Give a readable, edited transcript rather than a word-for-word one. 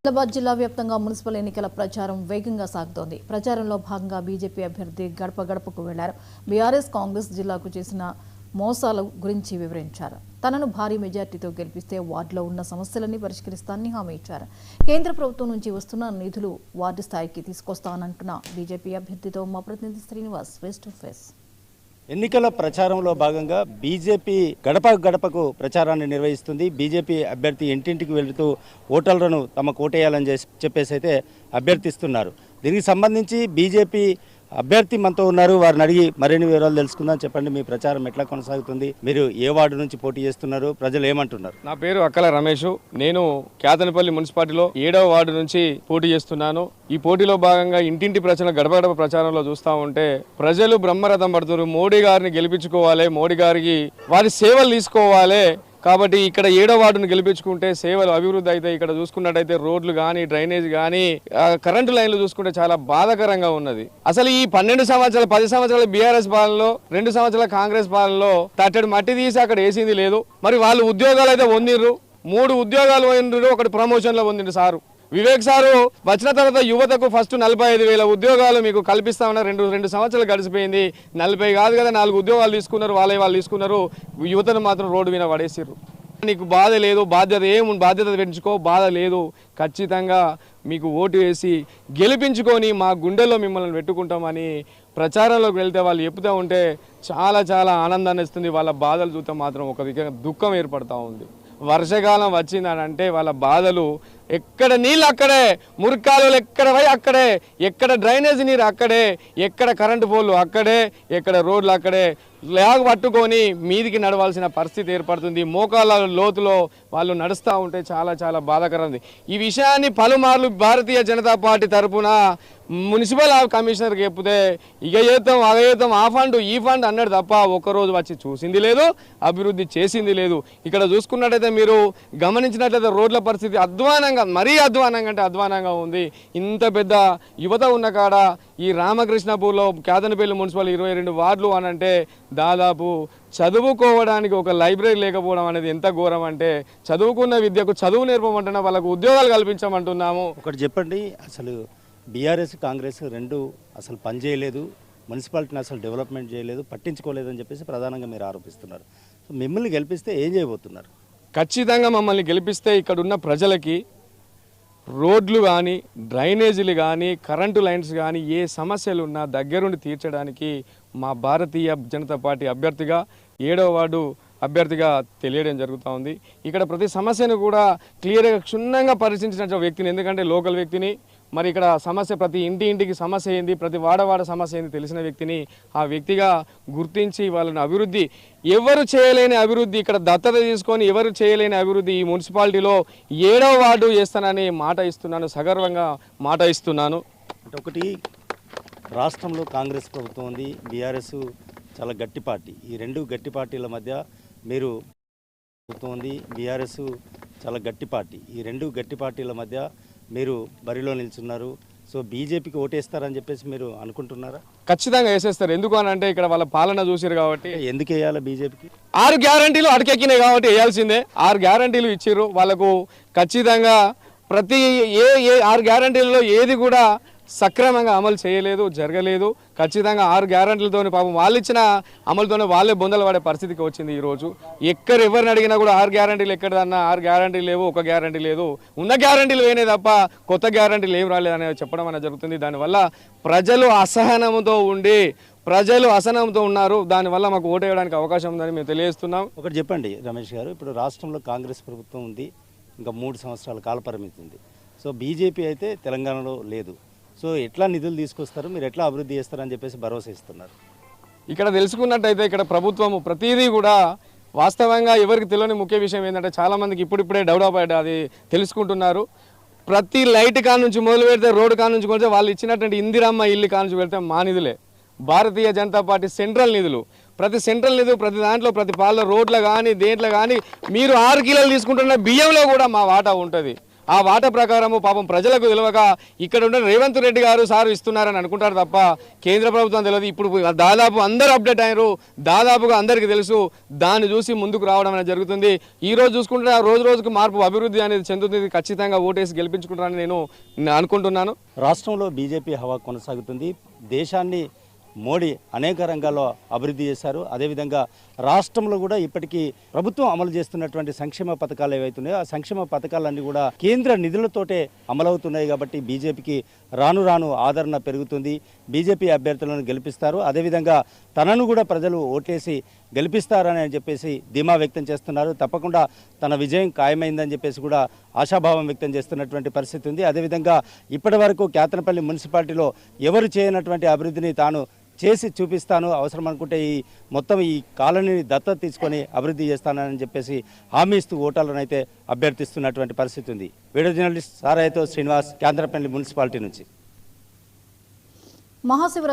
ఆదిలాబాద్ జిల్లా వ్యాప్తంగా మున్సిపల్ ఎన్నికల ప్రచారం వేగంగా సాగుతోంది. ప్రచారంలో భాగంగా బీజేపీ అభ్యర్థి గడప గడపకు వెళ్లారు. బీఆర్ఎస్ కాంగ్రెస్ జిల్లాకు చేసిన మోసాల గురించి వివరించారు. తనను భారీ మెజార్టీతో గెలిపిస్తే వార్డులో ఉన్న సమస్యలన్నీ పరిష్కరిస్తానని హామీ ఇచ్చారు. కేంద్ర ప్రభుత్వం నుంచి వస్తున్న నిధులు వార్డు స్థాయికి తీసుకొస్తానంటున్న బీజేపీ అభ్యర్థితో మా ప్రతినిధి శ్రీనివాస్ ఫేస్ టు ఫేస్. ఎన్నికల ప్రచారంలో భాగంగా బీజేపీ గడప గడపకు ప్రచారాన్ని నిర్వహిస్తుంది. బీజేపీ అభ్యర్థి ఇంటింటికి వెళుతూ ఓటర్లను తమకు ఓటేయాలని చెప్పేసి అయితే అభ్యర్థిస్తున్నారు. దీనికి సంబంధించి బీజేపీ అభ్యర్థి మనతో ఉన్నారు. వారిని అడిగి మరిన్ని వివరాలు తెలుసుకుందాం. చెప్పండి, మీ ప్రచారం ఎట్లా కొనసాగుతుంది? మీరు ఏ వార్డు నుంచి పోటీ చేస్తున్నారు? ప్రజలు ఏమంటున్నారు? నా పేరు అక్కల రమేష్. నేను కేతనపల్లి మున్సిపాలిటీలో 7వ వార్డు నుంచి పోటీ చేస్తున్నాను. ఈ పోటీలో భాగంగా ఇంటింటి ప్రచారం గడప గడప ప్రచారంలో చూస్తూ ఉంటే ప్రజలు బ్రహ్మరథం పడుతున్నారు. మోడీ గారిని గెలిపించుకోవాలి, మోడీ గారికి వారి సేవలు తీసుకోవాలి. కాబట్టి ఇక్కడ 7వ వార్డును గెలిపించుకుంటే సేవలు అభివృద్ధి అయితే ఇక్కడ చూసుకున్నట్టయితే రోడ్లు కానీ డ్రైనేజ్ కానీ కరెంటు లైన్లు చూసుకుంటే చాలా బాధాకరంగా ఉన్నది. అసలు ఈ 12 సంవత్సరాలు 10 సంవత్సరాల బీఆర్ఎస్ పాలనలో 2 సంవత్సరాల కాంగ్రెస్ పాలనలో తట్టడి మట్టి తీసి అక్కడ వేసింది లేదు. మరి వాళ్ళు ఉద్యోగాలు అయితే పొందిర్రు. 3 ఉద్యోగాలు పొందిర్రు, ఒకటి ప్రమోషన్లో పొందిండు సారు. వివేక్ సారు వచ్చిన తర్వాత యువతకు ఫస్ట్ 45,000 ఉద్యోగాలు మీకు కల్పిస్తామన్న 2 సంవత్సరాలు గడిచిపోయింది. 40 కాదు కదా, 4 ఉద్యోగాలు తీసుకున్నారు. వాళ్ళు తీసుకున్నారు, యువతను మాత్రం రోడ్డు మీద పడేసిర్రు. నీకు బాధ లేదు, బాధ్యత పెంచుకో, బాధ లేదు. ఖచ్చితంగా మీకు ఓటు వేసి గెలిపించుకొని మా గుండెల్లో మిమ్మల్ని పెట్టుకుంటామని ప్రచారంలోకి వెళ్తే వాళ్ళు చెప్తూ ఉంటే చాలా చాలా ఆనందాన్ని ఇస్తుంది. వాళ్ళ బాధలు చూస్తే మాత్రం ఒక విధంగా దుఃఖం ఏర్పడుతూ ఉంది. వర్షాకాలం వచ్చిందని అంటే వాళ్ళ బాధలు ఎక్కడ నీళ్ళు అక్కడే, మురికాలు ఎక్కడ పోయి అక్కడే, ఎక్కడ డ్రైనేజ్ నీరు అక్కడే, ఎక్కడ కరెంటు పోల్లు అక్కడే, ఎక్కడ రోడ్లు అక్కడే లాగ్ పట్టుకొని మీదికి నడవాల్సిన పరిస్థితి ఏర్పడుతుంది. మోకాళ్ళ లోతులో వాళ్ళు నడుస్తూ ఉంటే చాలా చాలా బాధాకరం. ఈ విషయాన్ని పలుమార్లు భారతీయ జనతా పార్టీ తరఫున మున్సిపల్ కమిషనర్కి చెప్తే ఇక చేద్దాం అగ చేద్దాం ఆ ఫండ్ ఈ ఫండ్ అన్నాడు తప్ప ఒక్కరోజు వచ్చి చూసింది లేదు, అభివృద్ధి చేసింది లేదు. ఇక్కడ చూసుకున్నట్టయితే మీరు గమనించినట్లయితే రోడ్ల పరిస్థితి అధ్వానంగా, మరీ అధ్వానంగా అంటే అధ్వానంగా ఉంది. ఇంత పెద్ద యువత ఉన్న కాడ ఈ రామకృష్ణపూర్లో కేతనపల్లి మున్సిపల్ 22 వార్డులు అని అంటే దాదాపు చదువుకోవడానికి ఒక లైబ్రరీ లేకపోవడం అనేది ఎంత ఘోరం అంటే చదువుకున్న విద్యకు చదువు నేర్పమంటున్నా, వాళ్ళకు ఉద్యోగాలు కల్పించమంటున్నాము. ఒకటి చెప్పండి, అసలు బీఆర్ఎస్ కాంగ్రెస్ రెండు అసలు పనిచేయలేదు, మున్సిపాలిటీని అసలు డెవలప్మెంట్ చేయలేదు, పట్టించుకోలేదని చెప్పేసి ప్రధానంగా మీరు ఆరోపిస్తున్నారు. సో మిమ్మల్ని గెలిపిస్తే ఏం చేయబోతున్నారు? ఖచ్చితంగా మమ్మల్ని గెలిపిస్తే ఇక్కడ ఉన్న ప్రజలకి రోడ్లు కానీ డ్రైనేజీలు కానీ కరెంటు లైన్స్ కానీ ఏ సమస్యలు ఉన్నా దగ్గరుండి తీర్చడానికి మా భారతీయ జనతా పార్టీ అభ్యర్థిగా 7వ వార్డు అభ్యర్థిగా తెలియడం జరుగుతూ ఉంది. ఇక్కడ ప్రతి సమస్యను కూడా క్లియర్గా క్షుణ్ణంగా పరిశీలించిన వ్యక్తిని, ఎందుకంటే లోకల్ వ్యక్తిని, మరి ఇక్కడ సమస్య ప్రతి ఇంటికి సమస్య ఏంది, ప్రతి వాడ సమస్య ఏంది తెలిసిన వ్యక్తిని ఆ వ్యక్తిగా గుర్తించి వాళ్ళని అభివృద్ధి, ఎవరు చేయలేని అభివృద్ధి ఇక్కడ దత్తత తీసుకొని ఎవరు చేయలేని అభివృద్ధి ఈ మున్సిపాలిటీలో 7వ వార్డు చేస్తానని మాట ఇస్తున్నాను, సగర్వంగా మాట ఇస్తున్నాను. ఒకటి, రాష్ట్రంలో కాంగ్రెస్ ప్రభుత్వం ఉంది, బీఆర్ఎస్ చాలా గట్టి పార్టీ. ఈ 2 గట్టి పార్టీల మధ్య మీరు ప్రభుత్వం ఉంది, బీఆర్ఎస్ చాలా గట్టి పార్టీ. ఈ 2 గట్టి పార్టీల మధ్య మీరు బరిలో నిల్చున్నారు. సో బీజేపీకి ఓటేస్తారని చెప్పేసి మీరు అనుకుంటున్నారా? ఖచ్చితంగా వేసేస్తారు. ఎందుకు అని అంటే ఇక్కడ వాళ్ళ పాలన చూసారు కాబట్టి. ఎందుకు వేయాలి బీజేపీకి? 6 గ్యారంటీలు అటకెక్కినాయి కాబట్టి వేయాల్సిందే. 6 గ్యారంటీలు ఇచ్చారు వాళ్ళకు. ఖచ్చితంగా ప్రతి 6 గ్యారంటీలలో ఏది కూడా సక్రమంగా అమలు చేయలేదు, జరగలేదు. ఖచ్చితంగా 6 గ్యారంటీలతో పాపం వాళ్ళు ఇచ్చిన అమలుతోనే వాళ్ళే బొందలు పడే పరిస్థితికి వచ్చింది ఈరోజు. ఎవరిని అడిగినా కూడా 6 గ్యారంటీలు ఎక్కడన్నా 6 గ్యారంటీలు లేవు, ఒక గ్యారంటీ లేదు, ఉన్న గ్యారంటీలు వేనే తప్ప కొత్త గ్యారంటీలు ఏం రాలేదని చెప్పడం అనేది జరుగుతుంది. దానివల్ల ప్రజలు అసహనంతో ఉన్నారు. దానివల్ల మాకు ఓటు వేయడానికి అవకాశం ఉందని మేము తెలియజేస్తున్నాం. ఒకటి చెప్పండి రమేష్ గారు, ఇప్పుడు రాష్ట్రంలో కాంగ్రెస్ ప్రభుత్వం ఉంది, ఇంకా 3 సంవత్సరాల కాలపరిమితి ఉంది. సో బీజేపీ అయితే తెలంగాణలో లేదు. సో ఎట్లా నిధులు తీసుకొస్తారు, మీరు ఎట్లా అభివృద్ధి చేస్తారని చెప్పేసి భరోసా ఇస్తున్నారు? ఇక్కడ తెలుసుకున్నట్టయితే ఇక్కడ ప్రభుత్వం ప్రతిదీ కూడా వాస్తవంగా ఎవరికి తెలియని ముఖ్య విషయం ఏంటంటే చాలామందికి ఇప్పుడిప్పుడే డెవలప్ అది తెలుసుకుంటున్నారు. ప్రతి లైట్ కాడ నుంచి మొదలు పెడితే రోడ్డు కాడ నుంచి కొడితే వాళ్ళు ఇచ్చినటువంటి ఇందిరమ్మ ఇల్లు కాడ నుంచి పెడితే మా నిధులే, భారతీయ జనతా పార్టీ సెంట్రల్ నిధులు. ప్రతి సెంట్రల్ నిధులు ప్రతి దాంట్లో ప్రతి పాలలో రోడ్లు కానీ దేంట్లో కానీ మీరు 6 కిలోలు తీసుకుంటున్న బియ్యంలో కూడా మా వాటా ఉంటుంది. ఆ వాటా ప్రకారము పాపం ప్రజలకు తెలియక ఇక్కడ ఉన్న రేవంత్ రెడ్డి గారు సార్ ఇస్తున్నారని అనుకుంటారు తప్ప కేంద్ర ప్రభుత్వం తెలియదు. ఇప్పుడు దాదాపు అందరూ అప్డేట్ అయ్యారు, దాదాపుగా అందరికీ తెలుసు. దాన్ని చూసి ముందుకు రావడం అనేది జరుగుతుంది. ఈ రోజు చూసుకుంటే రోజు రోజుకు మార్పు అభివృద్ధి అనేది చెందుతుంది. ఖచ్చితంగా ఓటేసి గెలిపించుకుంటారని నేను అనుకుంటున్నాను. రాష్ట్రంలో బీజేపీ హవా కొనసాగుతుంది. దేశాన్ని మోడీ అనేక రంగాల్లో అభివృద్ధి చేశారు. అదేవిధంగా రాష్ట్రంలో కూడా ఇప్పటికీ ప్రభుత్వం అమలు చేస్తున్నటువంటి సంక్షేమ పథకాలు ఏవైతున్నాయో ఆ సంక్షేమ పథకాలన్నీ కూడా కేంద్ర నిధులతోటే అమలవుతున్నాయి. కాబట్టి బీజేపీకి రాను రాను ఆదరణ పెరుగుతుంది. బీజేపీ అభ్యర్థులను గెలిపిస్తారు. అదేవిధంగా తనను కూడా ప్రజలు ఓటేసి గెలిపిస్తారని చెప్పేసి ధీమా వ్యక్తం చేస్తున్నారు. తప్పకుండా తన విజయం ఖాయమైందని చెప్పేసి కూడా ఆశాభావం వ్యక్తం చేస్తున్నటువంటి పరిస్థితి ఉంది. అదేవిధంగా ఇప్పటి వరకు కేతనపల్లి మున్సిపాలిటీలో ఎవరు చేయనటువంటి అభివృద్ధిని తాను చేసి చూపిస్తాను, అవసరం అనుకుంటే మొత్తం ఈ కాలనీని దత్తత తీసుకొని అభివృద్ధి చేస్తానని చెప్పేసి హామీ ఇస్తూ ఓటర్లను అయితే అభ్యర్థిస్తున్నటువంటి పరిస్థితి ఉంది. వీడియో జర్నలిస్ట్ సారాయితో శ్రీనివాస్, కేంద్రపల్లి మున్సిపాలిటీ నుంచి. మహాశివరాత్రి